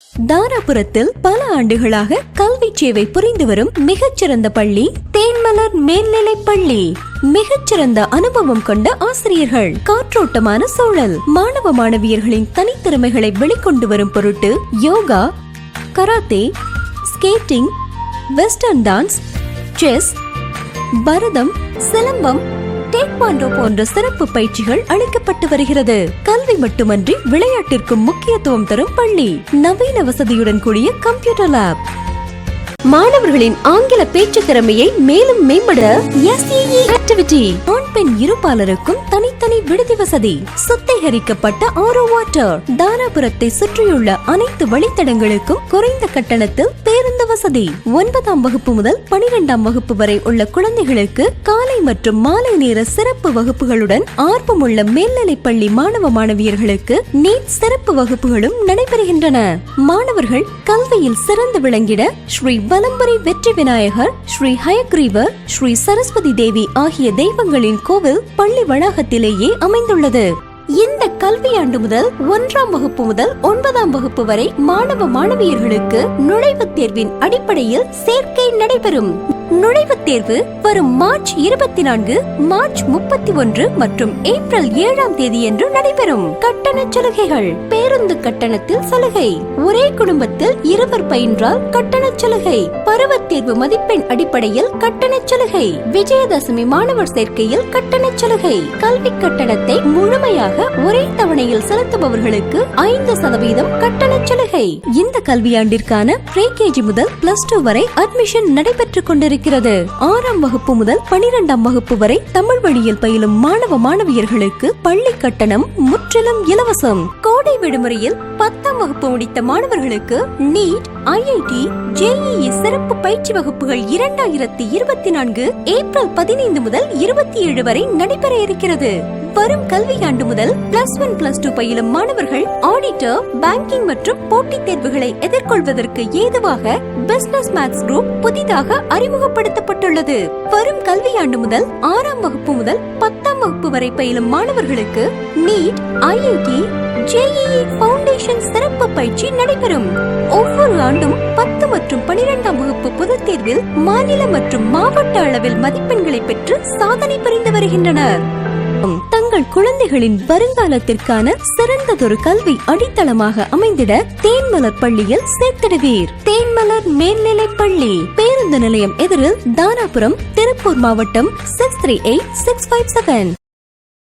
தாராபுரத்தில் பல ஆண்டுகளாக கல்வி சேவை புரிந்து வரும் மிகச்சிறந்த பள்ளி தேன்மலர் மேல்நிலைப் பள்ளி. மிகச்சிறந்த அனுபவம் கொண்ட ஆசிரியர்கள், காற்றோட்டமான சூழல், மாணவ மாணவியர்களின் தனித்திறமைகளை வெளிக்கொண்டு வரும் பொருட்டு yoga, karate, skating, western dance, chess, Bharatam, Silambam, taekwondo போன்ற சிறப்பு பயிற்சிகள் அளிக்கப்பட்டு வருகிறது. கல்வி மட்டுமன்றி விளையாட்டிற்கும் முக்கியத்துவம் தரும் பள்ளி. நவீன வசதியுடன் கூடிய கம்ப்யூட்டர் லேப். மாணவர்களின் ஆங்கில பேச்சு திறமையை மேலும் மேம்பட SEE ஆக்டிவிட்டி. ஆண் பெண் இருபாலருக்கும் தனித்தனி விடுதி வசதி. சுத்திகரிக்கப்பட்ட RO வாட்டர். தாராபுரத்தை சுற்றியுள்ள அனைத்து வழித்தடங்களுக்கும் குறைந்த கட்டணத்தில் பேருந்து வசதி. 9ஆம் வகுப்பு முதல் 12ஆம் வகுப்பு வரை உள்ள குழந்தைகளுக்கு காலை மற்றும் மாலை நேர சிறப்பு வகுப்புகளுடன் ஆர்வமுள்ள மேல்நிலைப் பள்ளி மாணவ மாணவியர்களுக்கு நீட் சிறப்பு வகுப்புகளும் நடைபெறுகின்றன. மாணவர்கள் கல்வியில் சிறந்து விளங்கிட ஸ்ரீ வலம்புரி வெற்றி விநாயகர், ஸ்ரீ ஹயக்ரீவர், ஸ்ரீ சரஸ்வதி தேவி ஆகிய தெய்வங்களின் கோவில் பள்ளி வளாகத்திலேயே அமைந்துள்ளது. இந்த கல்வியாண்டு முதல் 1ஆம் வகுப்பு முதல் 9ஆம் வகுப்பு வரை மாணவ மாணவியர்களுக்கு நுழைவுத் தேர்வின் அடிப்படையில் சேர்க்கை நடைபெறும். நுழைவுத் தேர்வு வரும் மார்ச் 24, மார்ச் 31 மற்றும் ஏப்ரல் 7ஆம் தேதியன்று நடைபெறும். கட்டண சலுகைகள். பேருந்து கட்டணத்தில் சலுகை. ஒரே குடும்பத்தில் இருவர் பயின்றால் கட்டண சலுகை. பருவத் தேர்வு மதிப்பெண் அடிப்படையில் கட்டண சலுகை. விஜயதசமி மாணவர் சேர்க்கையில் கட்டண சலுகை. கல்வி கட்டணத்தை முழுமையாக ஒரே தவணையில் செலுத்துபவர்களுக்கு 5% கட்டண சலுகை. இந்த கல்வியாண்டிற்கான ப்ரீ-KG முதல் +2 வரை அட்மிஷன் நடைபெற்றுக் கொண்டிருக்கிறது. 6ஆம் வகுப்பு முதல் 12ஆம் வகுப்பு வரை தமிழ் வழியில் பயிலும் மாணவ மாணவியர்களுக்கு பள்ளி கட்டணம் முற்றிலும் இலவசம். கோடை விடுமுறையில் 10ஆம் வகுப்பு முடித்த மாணவர்களுக்கு நீட், IIT, JEE சிறப்பு பயிற்சி வகுப்புகள் 2024 ஏப்ரல் 15 முதல் 27 வரை நடைபெற இருக்கிறது. வரும் கல்வியாண்டு முதல் +1, +2 பயிலும் மாணவர்கள் ஆடிட்டர், பேங்கிங் மற்றும் போட்டித் தேர்வுகளை எதிர்கொள்வதற்கு ஏதுவாக பிசினஸ் மேத்ஸ் குரூப் புதிதாக அறிமுகப்படுத்தப்பட்டுள்ளது. வரும் கல்வியாண்டு முதல் 6ஆம் வகுப்பு முதல் 10ஆம் வகுப்பு வரை பயிலும் மாணவர்களுக்கு நீட், IIT, JEE ஃபவுண்டேஷன் சிறப்பு பயிற்சி நடைபெறும். ஒவ்வொரு ஆண்டும் 10 மற்றும் 12ஆம் வகுப்பு பொதுத் தேர்வில் மாநில மற்றும் மாவட்ட அளவில் மதிப்பெண்களை பெற்று சாதனை புரிந்து வருகின்றனர். தங்கள் குழந்தைகளின் வருங்காலத்திற்கான சிறந்ததொரு கல்வி அடித்தளமாக அமைந்திட தேன்மலர் பள்ளியில் சேர்த்திடுவீர். தேன்மலர் மேல்நிலைப் பள்ளி, பேருந்து நிலையம் எதிரில், தாராபுரம், திருப்பூர் மாவட்டம் 638657.